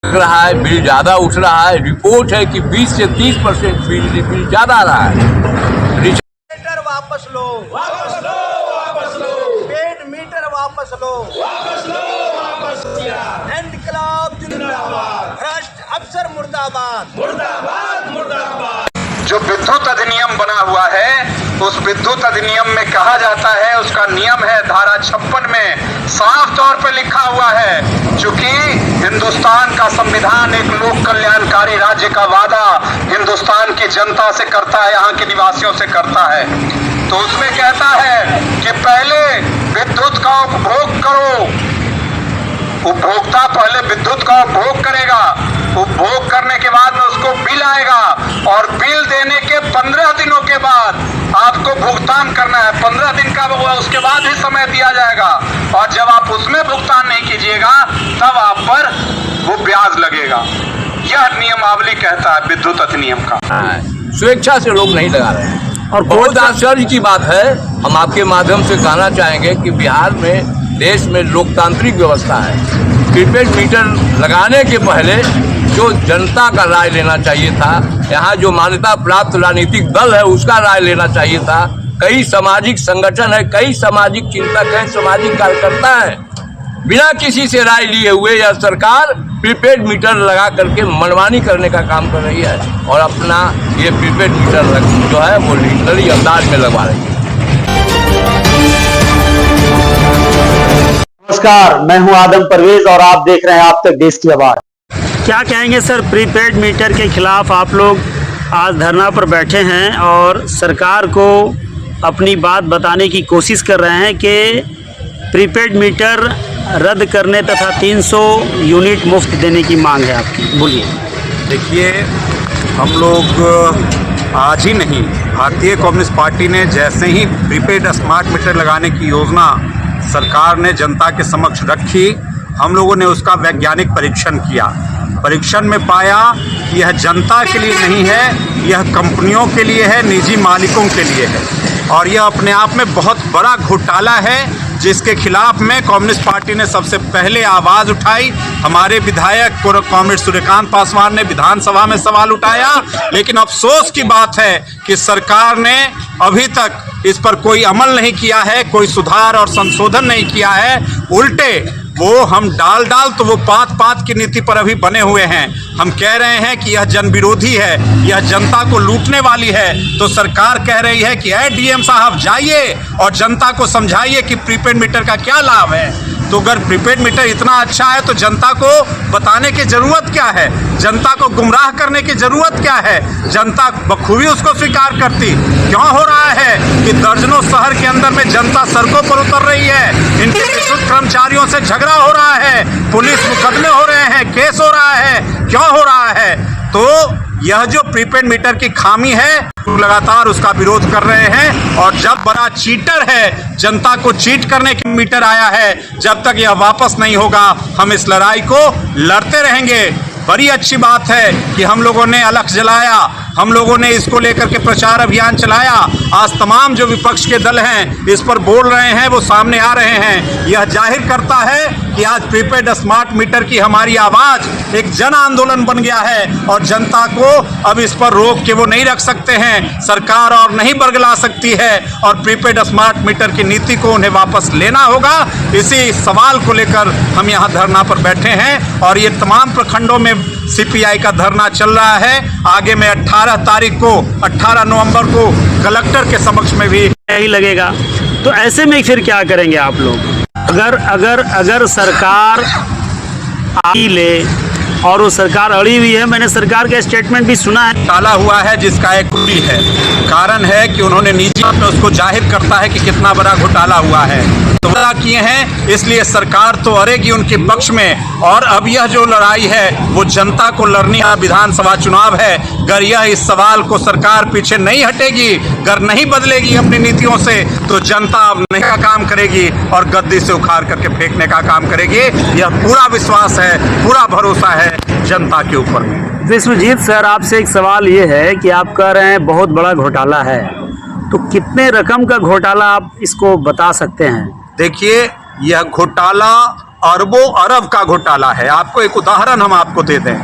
लग रहा है बिल ज़्यादा उठ रहा है। रिपोर्ट है कि 20 से 30% बिल ज़्यादा आ रहा है। मीटर वापस लो, वापस लो, वापस लो, पेड मीटर वापस लो, वापस लो, वापस किया। इनकलाब जिंदाबाद, भ्रष्ट अफसर मुर्दाबाद, मुर्दाबाद, मुर्दाबाद। जो विद्युत अधिनियम बना हुआ है, उस विद्युत अधिनियम में कहा जाता है, उसका नियम है धारा 56 में साफ तौर पर लिखा हुआ है, चूंकि हिंदुस्तान का संविधान एक लोक कल्याणकारी राज्य का वादा हिंदुस्तान की जनता से करता है, यहाँ के निवासियों से करता है। तो उसमें कहता है कि पहले विद्युत का उपभोग करो, उपभोक्ता पहले विद्युत का उपभोग करेगा, उपभोग करने के बाद में उसको बिल आएगा और बिल देने के 15 दिनों के बाद आपको भुगतान करना है। 15 दिन का उसके बाद ही समय दिया जाएगा और जब आप उसमें भुगतान नहीं कीजिएगा तब आप पर वो ब्याज लगेगा। यह नियमावली कहता है विद्युत अधिनियम का। स्वेच्छा से लोग नहीं लगा रहे हैं और बहुत आश्चर्य की बात है। हम आपके माध्यम से कहना चाहेंगे कि बिहार में, देश में लोकतांत्रिक व्यवस्था है। प्रीपेड मीटर लगाने के पहले जो जनता का राय लेना चाहिए था, यहाँ जो मान्यता प्राप्त राजनीतिक दल है उसका राय लेना चाहिए था। कई सामाजिक संगठन है, कई सामाजिक चिंतक है, सामाजिक कार्यकर्ता है, बिना किसी से राय लिए हुए यह सरकार प्रीपेड मीटर लगा करके मनमानी करने का काम कर रही है और अपना ये प्रीपेड मीटर जो है वो लीगली अंदाज में लगवा रही है। नमस्कार, मैं हूं आदम परवेज और आप देख रहे हैं आप तक देश की आवाज। क्या कहेंगे सर, प्रीपेड मीटर के खिलाफ आप लोग आज धरना पर बैठे हैं और सरकार को अपनी बात बताने की कोशिश कर रहे हैं कि प्रीपेड मीटर रद्द करने तथा 300 यूनिट मुफ्त देने की मांग है आपकी, बोलिए। देखिए, हम लोग आज ही नहीं, भारतीय कम्युनिस्ट पार्टी ने जैसे ही प्रीपेड स्मार्ट मीटर लगाने की योजना सरकार ने जनता के समक्ष रखी, हम लोगों ने उसका वैज्ञानिक परीक्षण किया। परीक्षण में पाया कि यह जनता के लिए नहीं है, यह कंपनियों के लिए है, निजी मालिकों के लिए है और यह अपने आप में बहुत बड़ा घोटाला है, जिसके खिलाफ में कम्युनिस्ट पार्टी ने सबसे पहले आवाज़ उठाई। हमारे विधायक कॉमरेड सूर्यकांत पासवान ने विधानसभा में सवाल उठाया, लेकिन अफसोस की बात है कि सरकार ने अभी तक इस पर कोई अमल नहीं किया है, कोई सुधार और संशोधन नहीं किया है। उल्टे वो हम डाल तो वो पात की नीति पर अभी बने हुए हैं। हम कह रहे हैं कि यह जन विरोधी है, यह जनता को लूटने वाली है, तो सरकार कह रही है कि डीएम साहब जाइए और जनता को समझाइए कि प्रीपेड मीटर का क्या लाभ है। तो अगर प्रीपेड मीटर इतना अच्छा है तो जनता को बताने की ज़रूरत क्या है, जनता को गुमराह करने की ज़रूरत क्या है? जनता बखूबी उसको स्वीकार करती। क्यों हो रहा है कि दर्जनों शहर के अंदर में जनता सड़कों पर उतर रही है, इनके विशुद्ध कर्मचारियों से झगड़ा हो रहा है, पुलिस मुकदमे हो रहे हैं, केस हो रहा है। क्यों हो रहा है? तो यह जो प्रीपेड मीटर की खामी है, लगातार उसका विरोध कर रहे हैं और जब बड़ा चीटर है, जनता को चीट करने की मीटर आया है, जब तक यह वापस नहीं होगा हम इस लड़ाई को लड़ते रहेंगे। बड़ी अच्छी बात है कि हम लोगों ने अलख जलाया, हम लोगों ने इसको लेकर के प्रचार अभियान चलाया। आज तमाम जो विपक्ष के दल हैं इस पर बोल रहे हैं, वो सामने आ रहे हैं। यह जाहिर करता है कि आज प्रीपेड स्मार्ट मीटर की हमारी आवाज़ एक जन आंदोलन बन गया है और जनता को अब इस पर रोक के वो नहीं रख सकते हैं, सरकार और नहीं बरगला सकती है और प्रीपेड स्मार्ट मीटर की नीति को उन्हें वापस लेना होगा। इसी सवाल को लेकर हम यहाँ धरना पर बैठे हैं और ये तमाम प्रखंडों में सीपीआई का धरना चल रहा है। आगे में 18 नवंबर को कलेक्टर के समक्ष में भी यही लगेगा। तो ऐसे में फिर क्या करेंगे आप लोग? अगर सरकार आई ले और वो सरकार अड़ी हुई है, मैंने सरकार का स्टेटमेंट भी सुना है, टाला हुआ है जिसका एक कुली है, कारण है कि उन्होंने निजी में उसको जाहिर करता है कि कितना बड़ा घोटाला हुआ है। तो वादा किए हैं, इसलिए सरकार तो अड़ेगी उनके पक्ष में। और अब यह जो लड़ाई है वो जनता को लड़नी है, विधानसभा चुनाव है। अगर यह इस सवाल को सरकार पीछे नहीं हटेगी, अगर नहीं बदलेगी अपनी नीतियों से, तो जनता अब नहीं का काम करेगी और गद्दी से उखाड़ करके फेंकने का काम करेगी। यह पूरा विश्वास है, पूरा भरोसा है जनता के ऊपर में। विश्वजीत सर, आपसे एक सवाल ये है कि आप कह रहे हैं बहुत बड़ा घोटाला है, तो कितने रकम का घोटाला आप इसको बता सकते हैं? देखिए, यह घोटाला अरबों अरब का घोटाला है। आपको एक उदाहरण हम आपको दे दें,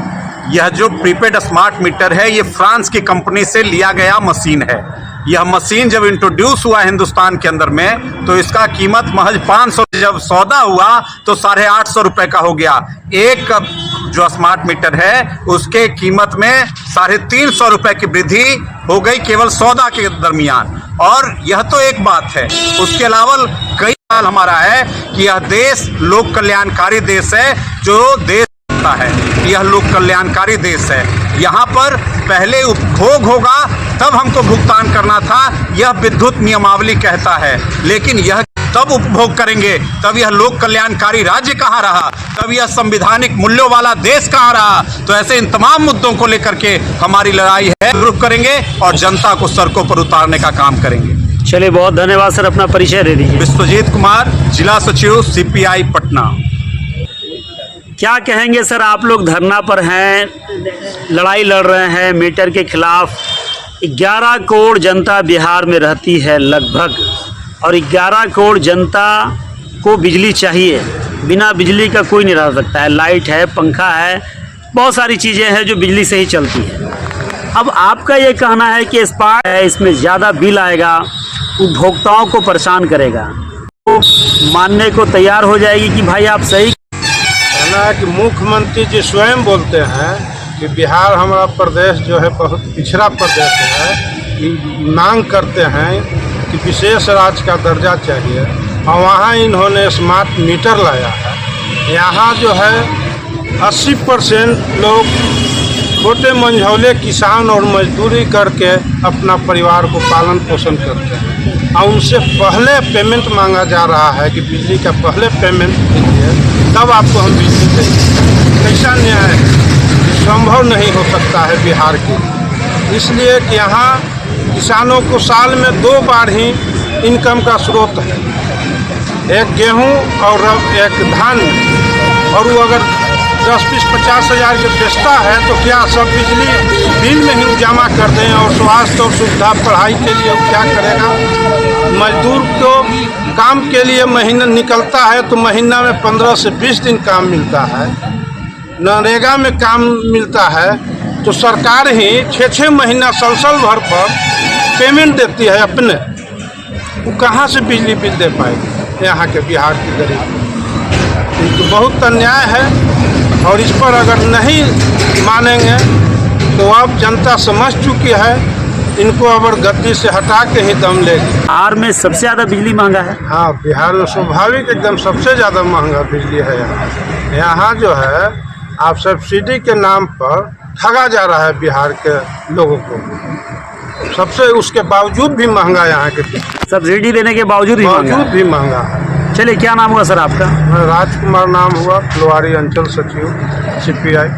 यह जो प्रीपेड स्मार्ट मीटर है ये फ्रांस की कंपनी से लिया गया मशीन है। यह मशीन जब इंट्रोड्यूस हुआ हिंदुस्तान के अंदर में तो इसका कीमत महज 500, जब सौदा हुआ तो 850 रुपए का हो गया। एक जो स्मार्ट मीटर है उसके कीमत में 350 रुपए की वृद्धि हो गई केवल सौदा के दरमियान। और यह तो एक बात है, उसके अलावा कई साल हमारा है कि यह देश लोक कल्याणकारी देश है। जो देश है यह लोक कल्याणकारी देश है। यहाँ पर पहले उपभोग होगा तब हमको भुगतान करना था, यह विद्युत नियमावली कहता है। लेकिन यह तब उपभोग करेंगे तब यह लोक कल्याणकारी राज्य कहाँ रहा, तब यह संवैधानिक मूल्यों वाला देश कहाँ रहा। तो ऐसे इन तमाम मुद्दों को लेकर के हमारी लड़ाई है, रुक करेंगे और जनता को सड़कों पर उतारने का काम करेंगे। चलिए, बहुत धन्यवाद सर, अपना परिचय दे दीजिए। विश्वजीत कुमार, जिला सचिव CPI पटना। क्या कहेंगे सर, आप लोग धरना पर हैं, लड़ाई लड़ रहे हैं मीटर के खिलाफ। 11 करोड़ जनता बिहार में रहती है लगभग, और 11 करोड़ जनता को बिजली चाहिए। बिना बिजली का कोई नहीं रह सकता है। लाइट है, पंखा है, बहुत सारी चीज़ें हैं जो बिजली से ही चलती है। अब आपका ये कहना है कि स्मार्ट है, इसमें ज़्यादा बिल आएगा, उपभोक्ताओं को परेशान करेगा, तो मानने को तैयार हो जाएगी कि भाई आप सही। कहना है कि मुख्यमंत्री जी स्वयं बोलते हैं कि बिहार हमारा प्रदेश जो है बहुत पिछड़ा प्रदेश है, कि मांग करते हैं कि विशेष राज्य का दर्जा चाहिए, और वहाँ इन्होंने स्मार्ट मीटर लाया है। यहाँ जो है 80% लोग छोटे मंझौले किसान और मजदूरी करके अपना परिवार को पालन पोषण करते हैं, और उनसे पहले पेमेंट मांगा जा रहा है कि बिजली का पहले पेमेंट कीजिए तब आपको हम बिजली देंगे। कैसा न्याय है? संभव नहीं हो सकता है बिहार के। इसलिए कि यहाँ किसानों को साल में 2 बार ही इनकम का स्रोत है, एक गेहूँ और एक धान। और वो अगर 10, 20, 50 हज़ार के बेचता है तो क्या सब बिजली बिल में ही जमा कर दें? और स्वास्थ्य और सुविधा पढ़ाई के लिए क्या करेगा? मजदूर को काम के लिए महीना निकलता है तो महीना में 15 से 20 दिन काम मिलता है। नरेगा में काम मिलता है तो सरकार ही 6-6 महीना साल भर पर पेमेंट देती है अपने। वो कहाँ से बिजली बिल दे पाएगी यहाँ के बिहार के गरीब? तो बहुत अन्याय है, और इस पर अगर नहीं मानेंगे तो अब जनता समझ चुकी है, इनको अब गद्दी से हटा के ही दम लेगी। बिहार में सबसे ज़्यादा बिजली महंगा है। हाँ, बिहार में स्वाभाविक एकदम सबसे ज़्यादा महंगा बिजली है। यहाँ जो है आप सब्सिडी के नाम पर ठगा जा रहा है बिहार के लोगों को। सबसे उसके बावजूद भी महंगा यहाँ के, सब्सिडी देने के बावजूद भी महंगा है। चलिए, क्या नाम हुआ सर आपका? राजकुमार नाम हुआ, फुलवारी अंचल सचिव CPI।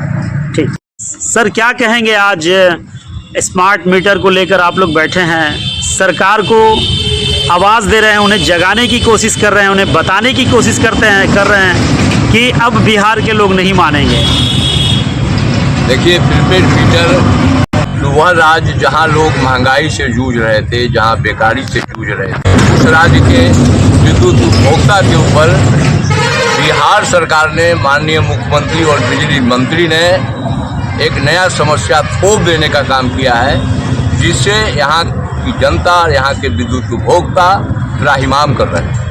ठीक सर, क्या कहेंगे आज स्मार्ट मीटर को लेकर आप लोग बैठे हैं, सरकार को आवाज़ दे रहे हैं, उन्हें जगाने की कोशिश कर रहे हैं, उन्हें बताने की कोशिश कर रहे हैं कि अब बिहार के लोग नहीं मानेंगे। देखिए, प्रीपेड मीटर वह राज्य जहां लोग महंगाई से जूझ रहे थे, जहां बेकारी से जूझ रहे थे, उस राज्य के विद्युत उपभोक्ता के ऊपर बिहार सरकार ने, माननीय मुख्यमंत्री और बिजली मंत्री ने एक नया समस्या थोप देने का काम किया है, जिससे यहाँ की जनता, यहाँ के विद्युत उपभोक्ता त्राहिमाम कर रहे हैं।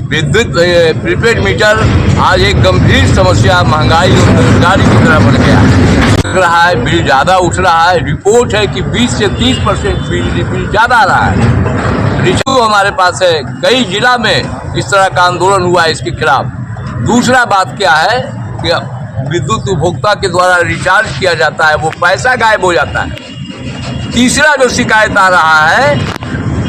विद्युत प्रीपेड मीटर आज एक गंभीर समस्या महंगाई और बेरोजगारी की तरह बढ़ गया है। रहा है, बिल ज़्यादा उठ रहा है। रिपोर्ट है कि 20 से 30% बिजली बिल ज़्यादा आ रहा है। रिश्यू हमारे पास है, कई जिला में इस तरह का आंदोलन हुआ है इसके खिलाफ। दूसरा बात क्या है कि विद्युत उपभोक्ता के द्वारा रिचार्ज किया जाता है, वो पैसा गायब हो जाता है। तीसरा जो शिकायत आ रहा है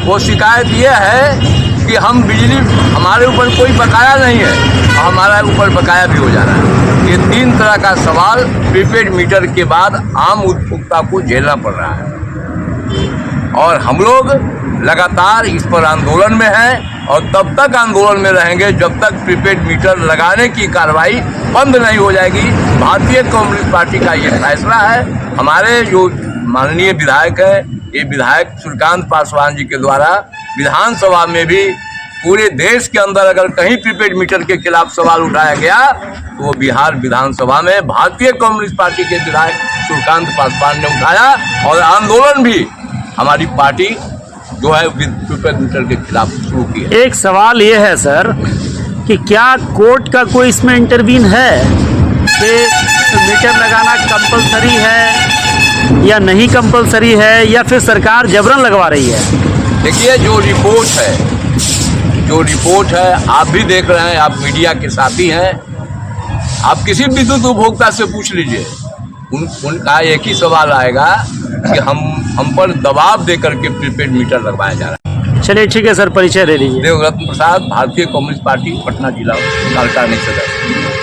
वो शिकायत ये है कि हम बिजली, हमारे ऊपर कोई बकाया नहीं है और हमारा ऊपर बकाया भी हो जा रहा है। ये 3 तरह का सवाल प्रीपेड मीटर के बाद आम उपभोक्ता को झेलना पड़ रहा है, और हम लोग लगातार इस पर आंदोलन में हैं, और तब तक आंदोलन में रहेंगे जब तक प्रीपेड मीटर लगाने की कार्रवाई बंद नहीं हो जाएगी। भारतीय कम्युनिस्ट पार्टी का ये फैसला है। हमारे जो माननीय विधायक हैं, ये विधायक सूर्यकांत पासवान जी के द्वारा विधानसभा में भी पूरे देश के अंदर अगर कहीं प्रीपेड मीटर के खिलाफ सवाल उठाया गया तो वो बिहार विधानसभा में भारतीय कम्युनिस्ट पार्टी के विधायक सूर्यकांत पासवान ने उठाया और आंदोलन भी हमारी पार्टी जो है प्रीपेड मीटर के खिलाफ शुरू की है। एक सवाल ये है सर कि क्या कोर्ट का कोई इसमें इंटरवीन है कि मीटर लगाना कंपलसरी है या नहीं कंपलसरी है, या फिर सरकार जबरन लगवा रही है? देखिए, जो रिपोर्ट है आप भी देख रहे हैं, आप मीडिया के साथी हैं, आप किसी विद्युत उपभोक्ता से पूछ लीजिए, उनका एक ही सवाल आएगा कि हम पर दबाव देकर के प्रीपेड मीटर लगवाया जा रहा है। चलिए ठीक है सर, परिचय ले लीजिए। देवरत्न प्रसाद, भारतीय कम्युनिस्ट पार्टी, पटना जिला कार्यकारिणी सदस्य।